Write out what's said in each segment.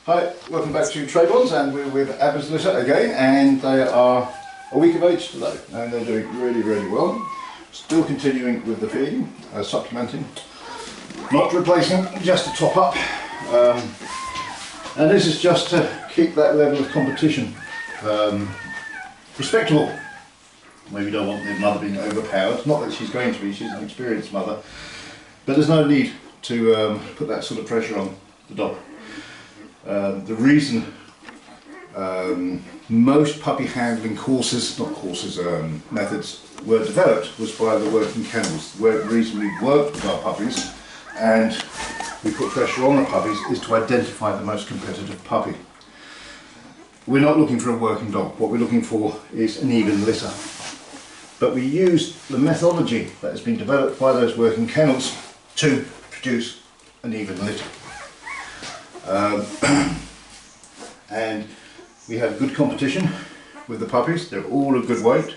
Hi, welcome back to Trade Bonds, and we're with ABBA's litter again, and they are a week of age today and they're doing really well. Still continuing with the feeding, supplementing, not replacing, just to top up, and this is just to keep that level of competition respectable. We don't want the mother being overpowered, not that she's going to be, she's an experienced mother, but there's no need to put that sort of pressure on the dog. The reason most puppy handling methods were developed was by the working kennels. The reason we work with our puppies and we put pressure on the puppies is to identify the most competitive puppy. We're not looking for a working dog, what we're looking for is an even litter. But we use the methodology that has been developed by those working kennels to produce an even litter. And we have good competition with the puppies. They're all a good weight,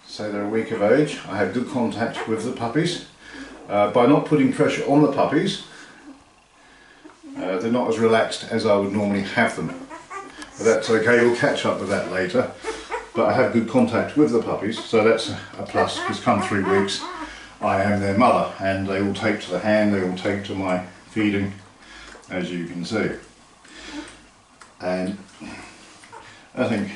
so they're a week of age. I have good contact with the puppies. By not putting pressure on the puppies, they're not as relaxed as I would normally have them. But that's okay, we'll catch up with that later. But I have good contact with the puppies, so that's a plus, because come 3 weeks I am their mother and they all take to the hand, they all take to my feeding, as you can see. And I think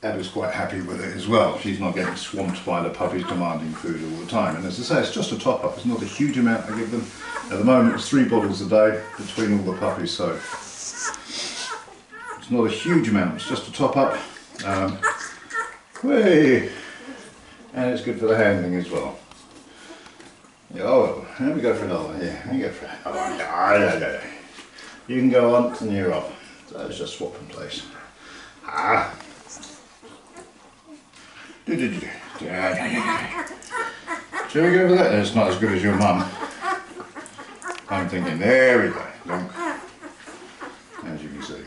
Abba's quite happy with it as well. She's not getting swamped by the puppies demanding food all the time. And as I say, it's just a top up, it's not a huge amount I give them. At the moment it's 3 bottles a day between all the puppies, so it's not a huge amount, it's just a top up. And it's good for the handling as well. Oh, let me go for another one here. Let me go for another one. Yeah. You can go on and you're off. So let's just swap in place. Shall we go for that? It's not as good as your mum. I'm thinking, there we go. As you can see.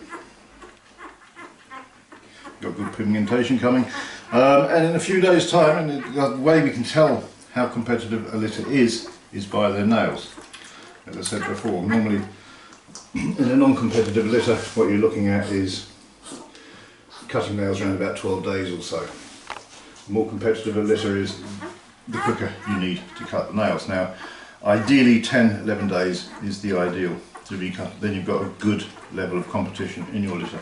Got good pigmentation coming. And in a few days' time, and the way we can tell how competitive a litter is by their nails. As I said before, normally in a non-competitive litter what you're looking at is cutting nails around about 12 days or so. The more competitive a litter is, the quicker you need to cut the nails. Now ideally 10-11 days is the ideal to be cut, then you've got a good level of competition in your litter.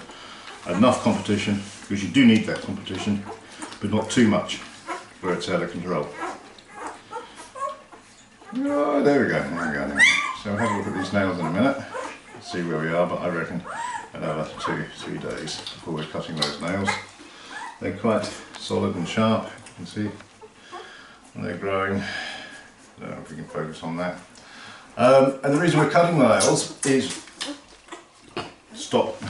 Enough competition, because you do need that competition, but not too much where it's out of control. Oh, there we go. So we'll have a look at these nails in a minute, see where we are, but I reckon another 2-3 days before we're cutting those nails. They're quite solid and sharp, you can see, and they're growing. I don't know if we can focus on that. And the reason we're cutting the nails is, stop,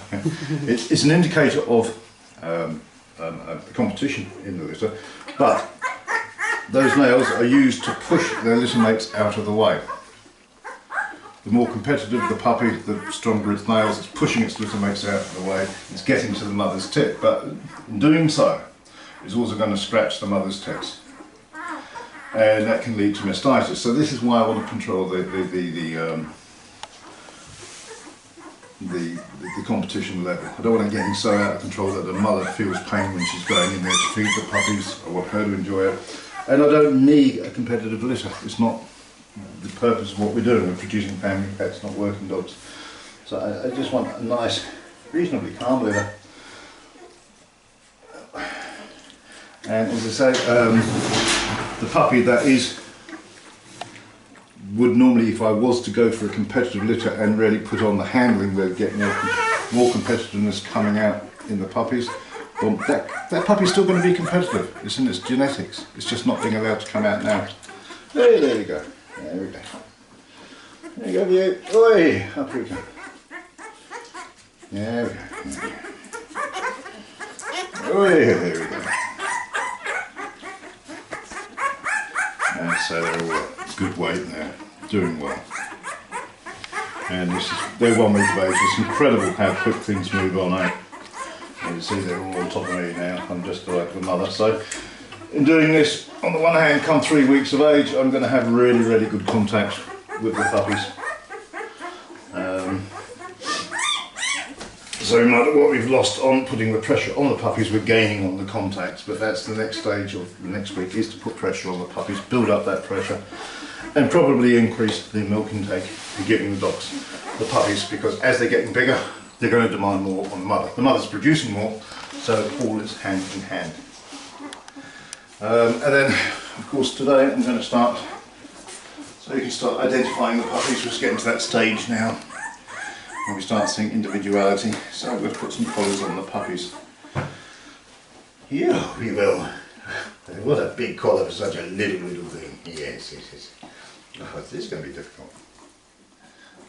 it's an indicator of competition in the litter, but those nails are used to push their litter mates out of the way. The more competitive the puppy, the stronger its nails. It's pushing its litter mates out of the way. It's getting to the mother's tit, but in doing so, it's also going to scratch the mother's tits, and that can lead to mastitis. So this is why I want to control the competition level. I don't want it getting so out of control that the mother feels pain when she's going in there to feed the puppies. I want her to enjoy it. And I don't need a competitive litter. It's not the purpose of what we're doing. We're producing family pets, not working dogs. So I just want a nice, reasonably calm litter. And as I say, the puppy that would normally, if I was to go for a competitive litter and really put on the handling, we'd get more competitiveness coming out in the puppies. Well, that puppy's still going to be competitive. It's in its genetics. It's just not being allowed to come out now. There we go. There we go. There you go, you. Oi, up we go. There we go. Oi, there we go. And so they're all good weight there, doing well. And they're 1 week of age. It's incredible how quick things move on, eh? You see they're all on top of me now. I'm just like the mother. So in doing this, on the one hand, come 3 weeks of age, I'm going to have really good contact with the puppies. So what we've lost on putting the pressure on the puppies, we're gaining on the contacts, but that's the next stage of the next week, is to put pressure on the puppies, build up that pressure, and probably increase the milk intake you're giving the dogs, the puppies, because as they're getting bigger, they're going to demand more on the mother. The mother's producing more, so all is hand in hand. And then, of course, today I'm going to start, so you can start identifying the puppies. We're just getting to that stage now, when we start seeing individuality. So I'm going to put some collars on the puppies. Yeah, we will. What a big collar for such a little thing. Yes, yes, yes. Oh, this is going to be difficult.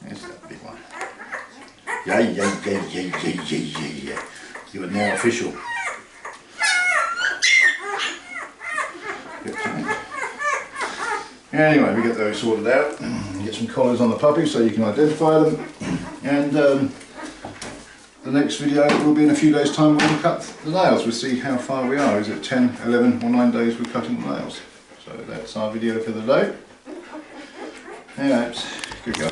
There's that big one. Yeah. You are now official. Anyway, we get those sorted out. Get some collars on the puppies so you can identify them. And the next video will be in a few days' time when we cut the nails. We'll see how far we are. Is it 10, 11 or 9 days we're cutting the nails? So that's our video for the day. Anyway, good go.